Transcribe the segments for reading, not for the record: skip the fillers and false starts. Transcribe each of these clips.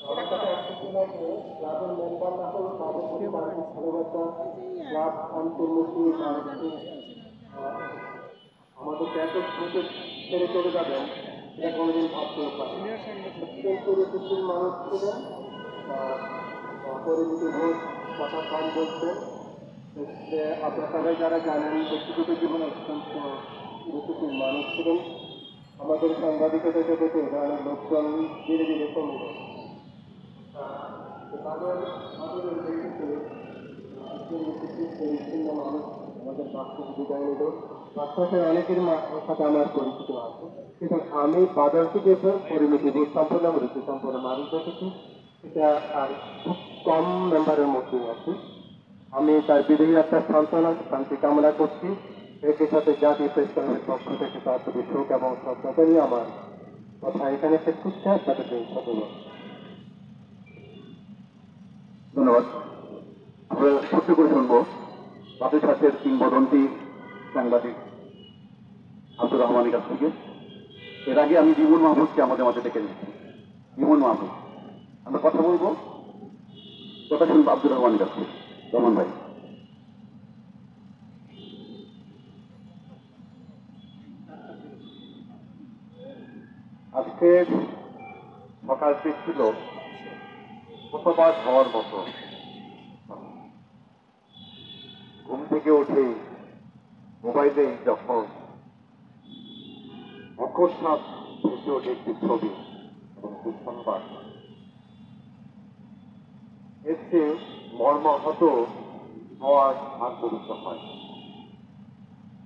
আমার কাছে একটা ছিল যে ক্লাবের মেম্বার না হলেও তাদের প্রতি তার যে ভালোবাসা, ক্লাব অন্তর্মুখী তার যে আমাদেরকে এত দ্রুত ছেড়ে চলে যাবেন এটা কোনোদিন ভাবতেও পারি। অত্যন্ত রুচিশীল মানুষ ছিলেন, পরিমিতি ভোট কথা কম বলতেন। আপনারা সবাই যারা জানেন ব্যক্তিগত জীবনে অত্যন্ত রুচিশীল মানুষ ছিলেন। আমাদের সাংবাদিকতা জগতে এই ধরনের লোকজন ধীরে ধীরে কমে যায়। তাদের ব্যক্তিত্বে একজন রুচিশীল পরিচ্ছন্ন মানুষ আমাদের বাস্তব বিদায় নিল। বাস্তবের অনেকের সাথে আমার পরিচিত আছে, কিন্তু আমি বাদলকে যে পরিমিতি বোধ সম্পন্ন রুচি সম্পন্ন মানুষ দেখেছি সেটা আর খুব কম মেম্বারের মধ্যেই আছে। আমি তার বিদেহী আত্মার সান্ত্বনা শান্তি কামনা করছি। একই সাথে জাতীয় প্রেস ক্লাবের পক্ষ থেকে তার প্রতি শোক এবং শ্রদ্ধা নিয়ে আমার কথা এখানে শেষ করতে তাদের ধন্যবাদ। ধন্যবাদ। আমরা ছোট্ট করে শুনবো বাতিশাসের কিংবদন্তি সাংবাদিক আব্দুর রহমানের কাছ থেকে। এর আগে আমি জীবন মাহমুদকে আমাদের মাঝে ডেকে নিচ্ছি। জীবন মাহমুদ, আমরা কথা বলবো, কথা শুনবো আব্দুর রহমানের কাছ থেকে। রহমান ভাই। আজকে সকালটি ছিল প্রথমবার হওয়ার মতো। ঘুম থেকে উঠেই মোবাইলেই যখন অকস্মাৎ ভেসে ওঠে একটি ছবি এবং দুঃসংবাদ, এর চেয়ে মর্মাহত হওয়ার আর পবিত্র হয়।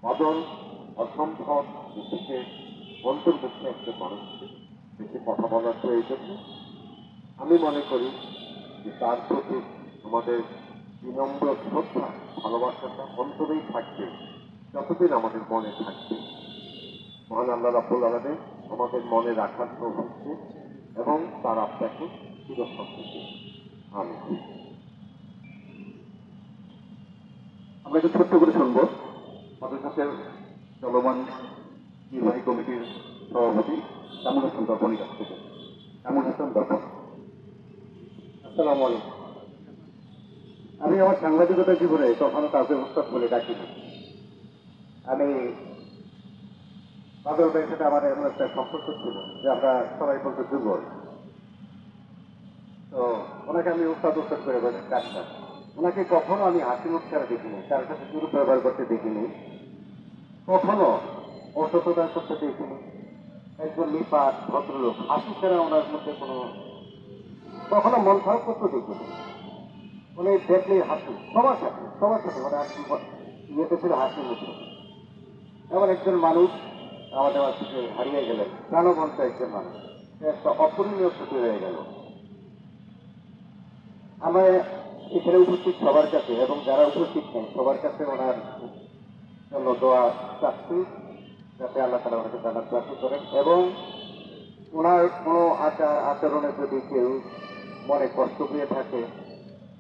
মদন অসম্ভব নিজেকে অন্তর্মুখী একজন মানুষ, বেশি কথা বলার প্রয়োজন নেই। আমি মনে করি যে তার প্রতি আমাদের বিনম্র শ্রদ্ধা ভালোবাসাটা অন্তরেই থাকবে যতদিন আমাদের মনে থাকবে। মহান আল্লাহ রাব্বুল আলামিন আমাদের মনে রাখার তৌফিক এবং তার আত্মাকে চিরশান্তি। আমি আমরা একটু ছোট্ট করে শুনবো বাতিশাসের চলমান নির্বাহী কমিটির সভাপতি কামরুল হাসান দর্পণের কাছ থেকে। কামরুল হাসান দর্পণ। আসসালামু আলাইকুম। আমি আমার সাংবাদিকতা জীবনে কখনো কাউকে উস্তাদ বলে ডাকিনি। আমি বাদল ভাইয়ের সাথে আমার এমন একটা সম্পর্ক ছিল যে আমরা সবাই বলতে যুগল। তো ওনাকে আমি উস্তাদ উস্তাদ করে ডাকতাম। ওনাকে কখনো আমি হাসি মুখ ছাড়া দেখিনি, তার সাথে চুরুপ ব্যবহার করতে দেখিনি, কখনো অসততা করতে দেখিনি। একজন নিপাট ভদ্রলোক, হাসি ছাড়া ওনার মধ্যে কোনো কখনো মন খারাপ করতে দেখিনি। উনি দেখলে হাসি, সবার সাথে মানে ইয়েতে ছিল হাসি মুখে। এমন একজন মানুষ আমাদের মাঝ থেকে হারিয়ে গেলেন, প্রাণবন্ত একজন মানুষ, একটা অপূরণীয় ক্ষতি হয়ে গেল। আমরা এখানে উপস্থিত সবার কাছে এবং যারা উপস্থিত নেই সবার কাছে ওনার জন্য দোয়া চাচ্ছি, যাতে আল্লাহ তাআলা ওনাকে জান্নাত প্রাপ্ত করেন। এবং ওনার কোনো আচরণে যদি কেউ মনে কষ্ট পেয়ে থাকে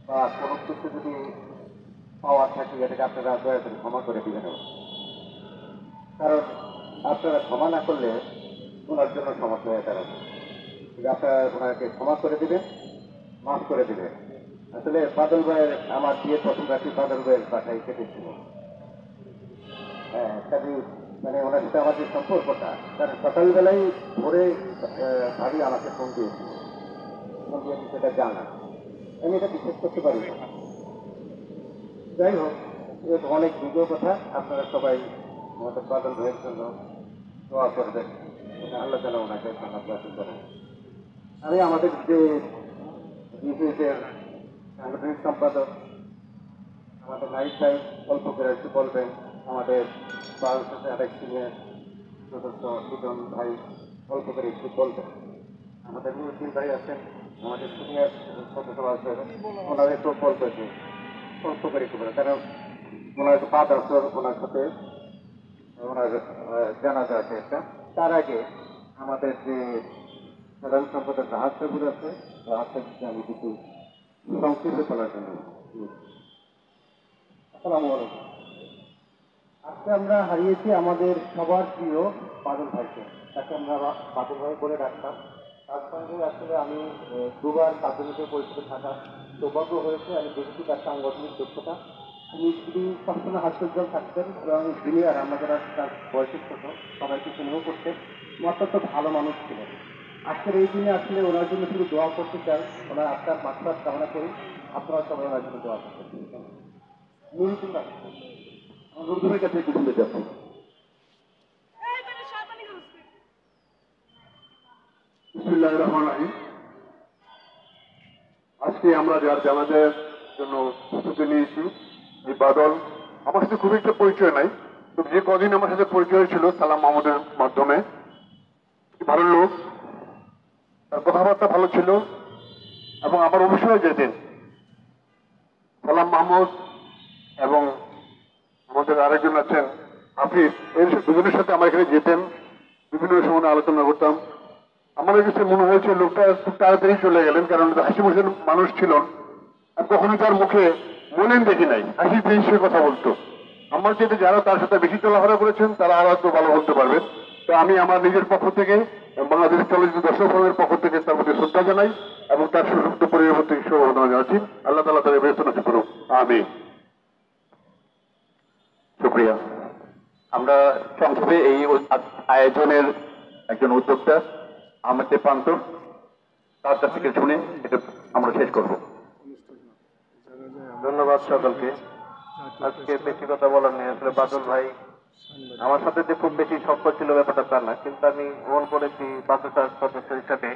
বা কোনো কিছু যদি পাওয়ার থাকে, এটাকে আপনারা দয়া করে ক্ষমা করে দিবেন। কারণ আপনারা ক্ষমা না করলে ওনার জন্য সমস্যা হয়ে দাঁড়াবে। আপনারা ওনাকে ক্ষমা করে দিবেন, মাফ করে দিবেন। আসলে বাদল ভাইয়ের আমার বিয়ের প্রথম রাত্রি বাদল ভাইয়ের বাসায় কেটেছিল। হ্যাঁ, কাজে মানে ওনার সাথে আমার যে সম্পর্কটা, কারণ সকালবেলায় ভোরে ভাবি আমাকে ফোন দিয়েছিল, সেটা জানা, আমি এটা বিশ্বাস করতে পারি না। যাই হোক, এটা অনেক দীর্ঘ কথা। আপনারা সবাই আমাদের বাদল ভাইয়ের জন্য দোয়া করবেন, আল্লাহ তাআলা ওনাকে জান্নাত নসিব করেন। আমি আমাদের যে বিসিএসের সাংগঠনিক সম্পাদক আমাদের নাইট ভাই অল্প করে একটু বলবেন, আমাদের বাংলাদেশের আরেক সিনিয়র সদস্য সুজন ভাই অল্প করে একটু বলবেন, আমাদের মুরব্বী ভাই আছেন, আমাদের সিনিয়র সদস্য আছেন, ওনারা একটু বলবেন যে অল্প করে একটু বলেন, কারণ ওনার পাঁচ আসর ওনার সাথে ওনার জানাজা আছে একটা। তার আগে আমাদের যে সাধারণ সম্পাদক রাহাত সাহেব আছে, রাহাত সাহেবকে আমি কিছু সংক্ষিপ্ত বলার জন্য। আসসালামু আলাইকুম। আজকে আমরা হারিয়েছি আমাদের সবার প্রিয় বাদল ভাইকে। তাকে আমরা বাদল ভাই বলে ডাকতাম। তার সঙ্গে আসলে আমি দুবার প্রাথমিকের পরিষদে থাকা সৌভাগ্য হয়েছে। আমি দেখেছি তার সাংগঠনিক দক্ষতা। তিনি সবসময় হাস্যোজ্জ্বল থাকতেন এবং জুনিয়র আমরা যারা তার বয়সের ছোট সবাইকে স্নেহ করতেন। অত্যন্ত ভালো মানুষ ছিলেন। আজকের এই দিনে আসলে ওনার জন্য শুধু দোয়া করতে চাই, ওনার আত্মার মাত্রার কামনা করি। আপনারা সবাই ওনার জন্য দোয়া করতে চাই। নজরুলের কাছে একটু শুনতে চাচ্ছি। বিসমিল্লাহির রহমানির রহিম। আজকে আমরা যার জানাজার জন্য প্রস্তুতি নিয়েছি, এই বাদল আমার সাথে খুব একটা পরিচয় নাই, তো যে কদিন আমার সাথে পরিচয় ছিল সালাম মাহমুদের মাধ্যমে, ভালো লোক, তার কথাবার্তা ভালো ছিল এবং আমার অবশ্যই যেতেন। সালাম মাহমুদ এবং আমাদের আরেকজন আছেন হাফিজ, এর দুজনের সাথে আমার এখানে যেতেন, বিভিন্ন সময় আলোচনা করতাম। আমার কাছে মনে হয়েছে লোকটা খুব তাড়াতাড়ি চলে গেলেন, কারণ হাসি মুখের মানুষ ছিল। আর কখনো তার মুখে মলিন দেখি নাই, হাসি সে কথা বলতো। আমার চেয়ে যারা তার সাথে বেশি চলাফেরা করেছেন তারা আরো একটু ভালো বলতে পারবেন। তো আমি আমার নিজের পক্ষ থেকে বাংলাদেশ চলচ্চিত্র দর্শক ফোরামের পক্ষ থেকে তার প্রতি শ্রদ্ধা জানাই এবং তার সুযুক্ত পরিবার থেকে শুভকামনা জানাচ্ছি। আল্লাহ তাআলা তাদের বেহেশত নসিব করুন, আমিন। শুকরিয়া। আমরা সংক্ষেপে এই আয়োজনের একজন উদ্যোক্তা আমাদের প্রান্ত, তার কাছ থেকে শুনে এটা আমরা শেষ করব। ধন্যবাদ সকলকে। আজকে বেশি কথা বলার নেই। আসলে বাদল ভাই আমার সাথে যে খুব বেশি সম্পর্ক ছিল ব্যাপারটা তা না, কিন্তু আমি মন করেছি বাদল সদস্য হিসাবে